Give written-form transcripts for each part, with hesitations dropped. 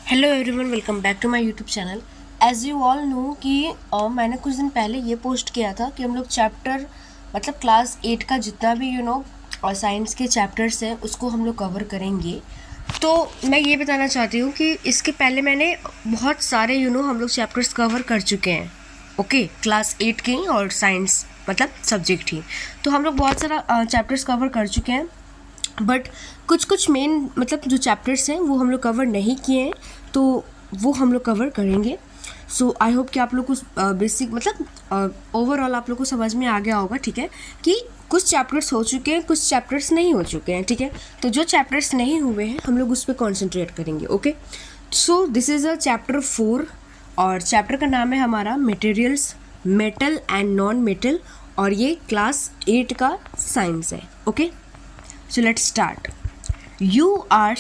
Hello everyone, welcome back to my YouTube channel. As you all know कि मैंने कुछ दिन पहले ये पोस्ट किया था कि हम लोग चैप्टर मतलब क्लास 8 का जितना भी और साइंस के चैप्टर्स हैं उसको हम लोग कवर करेंगे। तो मैं ये बताना चाहती हूँ कि इसके पहले मैंने बहुत सारे हम लोग चैप्टर्स कवर कर चुके हैं। ओके, क्लास 8 के ही और साइंस मतलब सब्जेक्ट ही, तो हम लोग बहुत सारा चैप्टर्स कवर कर चुके हैं। बट कुछ मेन मतलब जो चैप्टर्स हैं वो हम लोग कवर नहीं किए हैं, तो वो हम लोग कवर करेंगे। सो आई होप कि आप लोग को बेसिक मतलब ओवरऑल आप लोग को समझ में आ गया होगा, ठीक है, कि कुछ चैप्टर्स हो चुके हैं, कुछ चैप्टर्स नहीं हो चुके हैं, ठीक है। तो जो चैप्टर्स नहीं हुए हैं हम लोग उस पर कॉन्सेंट्रेट करेंगे। Okay, so this is a chapter 4 और चैप्टर का नाम है हमारा materials, metal and non metal, और ये क्लास 8 का साइंस है। Okay, so let's start. You are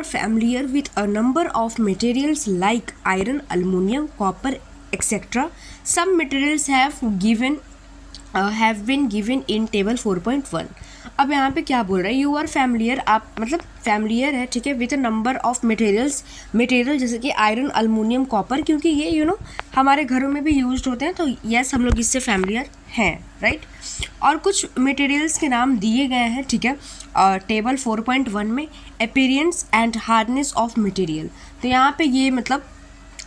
familiar with a number of materials like iron, aluminum, copper, etc. Some materials have been given in table 4.1. अब यहाँ पे क्या बोल रहा है, यू आर फैमिलियर, आप मतलब फैमिलियर है, ठीक है, with a number of material जैसे कि आयरन, अल्मोनियम, कॉपर, क्योंकि ये हमारे घरों में भी यूज होते हैं, तो यस हम लोग इससे फैमिलियर हैं, राइट। और कुछ मटेरियल्स के नाम दिए गए हैं, ठीक है, टेबल 4.1 में, appearance and hardness of material. तो यहाँ पे ये मतलब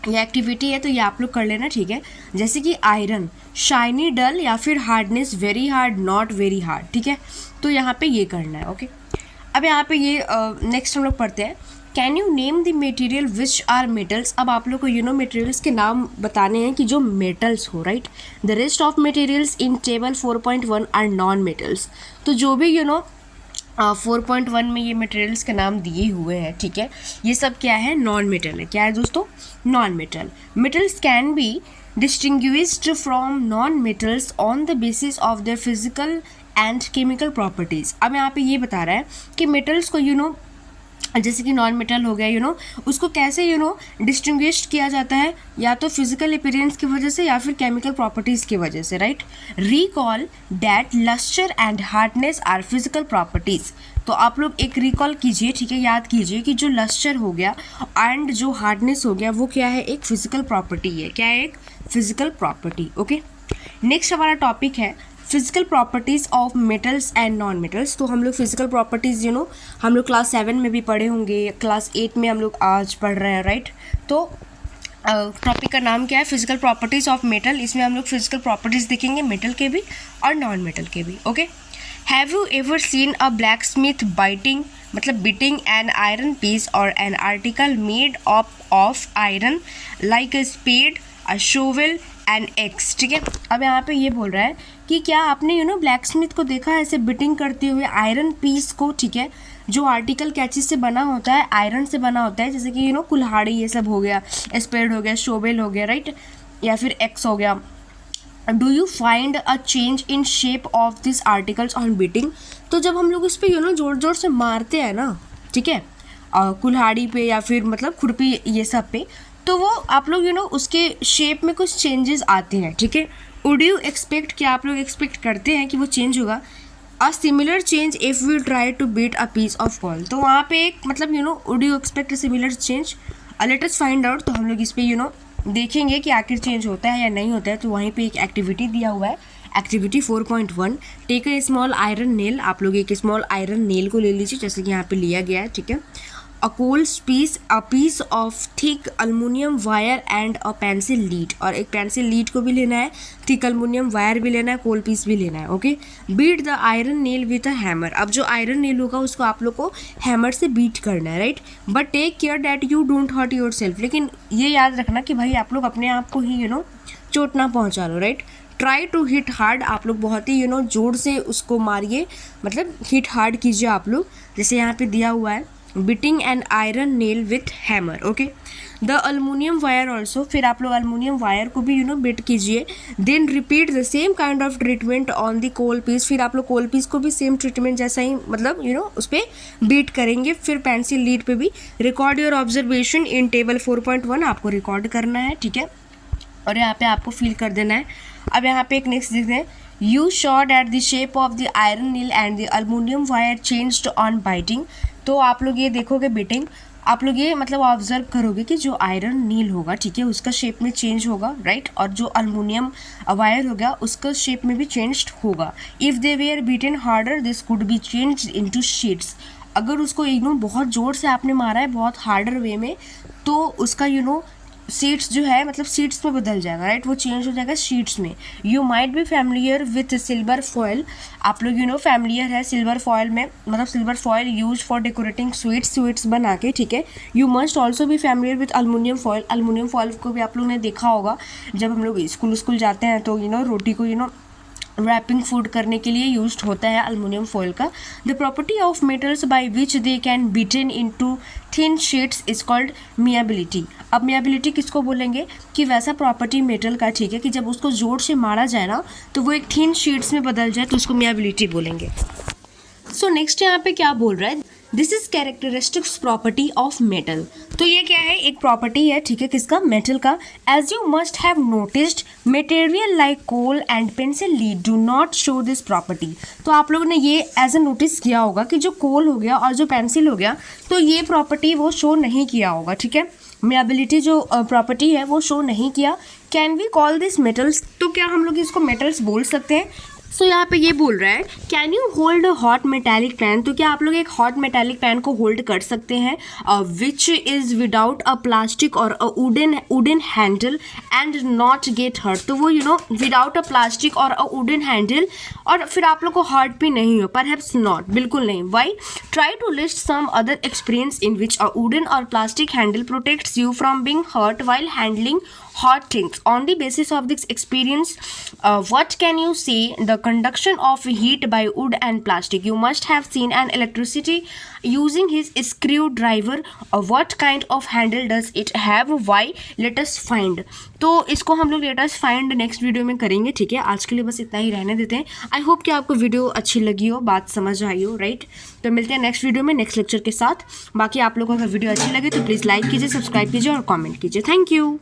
ये एक्टिविटी है, तो ये आप लोग कर लेना, ठीक है। जैसे कि आयरन शाइनी डल या फिर hardness very hard not very hard, ठीक है, तो यहाँ पे ये करना है। ओके, अब यहाँ पे ये नेक्स्ट हम लोग पढ़ते हैं, can you name the material which are metals. अब आप लोग को मटेरियल्स के नाम बताने हैं कि जो मेटल्स हो, right. The rest of materials in table 4.1 are non metals. तो जो भी 4.1 में ये मटेरियल्स के नाम दिए हुए हैं, ठीक है, ये सब क्या है, नॉन मेटल है। क्या है दोस्तों, non metal. Metals can be distinguished from non metals on the basis of their physical and chemical properties. अब यहाँ पे ये बता रहा है कि मेटल्स को जैसे कि नॉन मेटल हो गया उसको कैसे डिस्टिंग्विश किया जाता है, या तो फिजिकल अपीयरेंस की वजह से या फिर केमिकल प्रॉपर्टीज़ की वजह से, right. Recall that luster and hardness are physical properties. तो आप लोग एक रिकॉल कीजिए, ठीक है, याद कीजिए कि जो लस्टर हो गया एंड जो हार्डनेस हो गया वो क्या है, एक फिजिकल प्रॉपर्टी है। क्या है, एक फिजिकल प्रॉपर्टी। ओके, नेक्स्ट हमारा टॉपिक है physical properties of metals and non metals. तो हम लोग फिजिकल प्रॉपर्टीज़ हम लोग क्लास 7 में भी पढ़े होंगे, क्लास 8 में हम लोग आज पढ़ रहे हैं, राइट। तो टॉपिक का नाम क्या है, फिजिकल प्रॉपर्टीज़ ऑफ मेटल। इसमें हम लोग फिजिकल प्रॉपर्टीज़ देखेंगे मेटल के भी और नॉन मेटल के भी। Okay, have you ever seen a blacksmith beating an iron piece or an article made of iron like a spade, a shovel and axe, ठीक है। अब यहाँ पे ये बोल रहा है कि क्या आपने ब्लैक स्मिथ को देखा है ऐसे बिटिंग करते हुए आयरन पीस को, ठीक है, जो आर्टिकल क्या चीज़ से बना होता है, आयरन से बना होता है, जैसे कि कुल्हाड़ी ये सब हो गया, स्पेड हो गया, शोवेल हो गया, राइट, या फिर एक्स हो गया। Do you find a change in shape of this articles on beating. तो जब हम लोग इस पर जोर जोर से मारते हैं ना, ठीक है, कुल्हाड़ी पे या फिर मतलब खुरपी ये सब पे, तो वो आप लोग उसके शेप में कुछ चेंजेस आते हैं, ठीक है। वुड यू एक्सपेक्ट, क्या आप लोग एक्सपेक्ट करते हैं कि वो चेंज होगा। A similar change if we try to beat a piece of coal. तो वहाँ पे एक मतलब would you expect a similar change, let us find out. तो हम लोग इस पर देखेंगे कि आखिर चेंज होता है या नहीं होता है। तो वहीं पे एक एक्टिविटी दिया हुआ है, activity 4.1, take a small iron nail. आप लोग एक स्मॉल आयरन नेल को ले लीजिए, जैसे कि यहाँ पे लिया गया है, ठीक है। A coal piece, a piece of thick aluminium wire and a pencil lead. और एक पेंसिल लीड को भी लेना है, थिक अल्मोनियम वायर भी लेना है, कोल्ड पीस भी लेना है। Okay, beat the iron nail with a hammer. अब जो आयरन नेल होगा उसको आप लोग को हैमर से बीट करना है, right. But take care that you don't hurt yourself. लेकिन ये याद रखना कि भाई आप लोग अपने आप को ही चोट ना पहुँचा लो, right. Try to hit hard, आप लोग बहुत ही जोर से उसको मारिए, मतलब हिट हार्ड कीजिए आप लोग, जैसे यहाँ पे दिया हुआ है, beating an iron nail with hammer. Okay, the aluminium wire also, फिर आप लोग अल्मोनियम वायर को भी बिट कीजिए। Then repeat the same kind of treatment on the coal piece. फिर आप लोग कोल पीस को भी सेम ट्रीटमेंट जैसा ही मतलब उस पर बीट करेंगे। फिर पेंसिल लीड पे भी। Record your observation in table 4.1, आपको रिकॉर्ड करना है, ठीक है, और यहाँ पे आपको फिल कर देना है। अब यहाँ पे एक नेक्स्ट देखते हैं, you saw that the shape of the iron nail and the aluminium wire changed on beating. तो आप लोग ये देखोगे बीटिंग, आप लोग ये मतलब ऑब्जर्व करोगे कि जो आयरन नील होगा, ठीक है, उसका शेप में चेंज होगा, राइट, और जो अल्मोनियम वायर हो गया उसका शेप में भी चेंज होगा। If they were beaten harder this could be change into sheets. अगर उसको बहुत ज़ोर से आपने मारा है बहुत हार्डर वे में, तो उसका सीट्स जो है मतलब सीट्स में बदल जाएगा, राइट, वो चेंज हो जाएगा शीट्स में। You might be familiar with silver foil. आप लोग फैमिलियर है सिल्वर फॉयल में, मतलब silver foil use for decorating sweets बना के, ठीक है। You must also be familiar with aluminium foil. Aluminium foil को भी आप लोग ने देखा होगा, जब हम लोग स्कूल जाते हैं तो रोटी को रैपिंग फूड करने के लिए यूज्ड होता है अल्मोनियम फॉयल का। The property of metals by which they can beaten into thin sheets is called malleability. अब मियाबिलिटी किसको बोलेंगे कि वैसा प्रॉपर्टी मेटल का, ठीक है, कि जब उसको जोर से मारा जाए ना तो वो एक थिन शीट्स में बदल जाए तो उसको मियाबिलिटी बोलेंगे। सो नेक्स्ट यहाँ पे क्या बोल रहा है, this is characteristics property of metal. तो ये क्या है, एक प्रॉपर्टी है, ठीक है, किसका, मेटल का। As you must have noticed material like coal and pencil lead do not show this property. तो आप लोगों ने ये एज ए नोटिस किया होगा कि जो कोल हो गया और जो पेंसिल हो गया तो ये प्रॉपर्टी वो शो नहीं किया होगा, ठीक है, मियाबिलिटी जो प्रॉपर्टी है वो शो नहीं किया। Can we call this metals, तो क्या हम लोग इसको मेटल्स बोल सकते हैं। सो यहाँ पे ये बोल रहा है can you hold a hot metallic pan. तो क्या आप लोग एक हॉट मेटालिक पैन को होल्ड कर सकते हैं which is without a plastic or a wooden handle and not get hurt. तो वो without a plastic or a wooden handle, और फिर आप लोग को हर्ट भी नहीं हो, परहैप्स नॉट, बिल्कुल नहीं। Why, try to list some other experience in which a wooden or plastic handle protects you from being hurt while handling hot things. On the basis of this experience, what can you say the conduction of heat by wood and plastic? You must have seen an electricity using his screwdriver. What kind of handle does it have? Why? Let us find. तो इसको हम लोग let us find next video में करेंगे, ठीक है। आज के लिए बस इतना ही रहने देते हैं। आई होप कि आपको वीडियो अच्छी लगी हो, बात समझ आई हो, राइट। तो मिलते हैं नेक्स्ट वीडियो में नेक्स्ट लेक्चर के साथ। बाकी आप लोगों को अगर वीडियो अच्छी लगे तो प्लीज़ लाइक कीजिए, सब्सक्राइब कीजिए और कमेंट कीजिए। Thank you.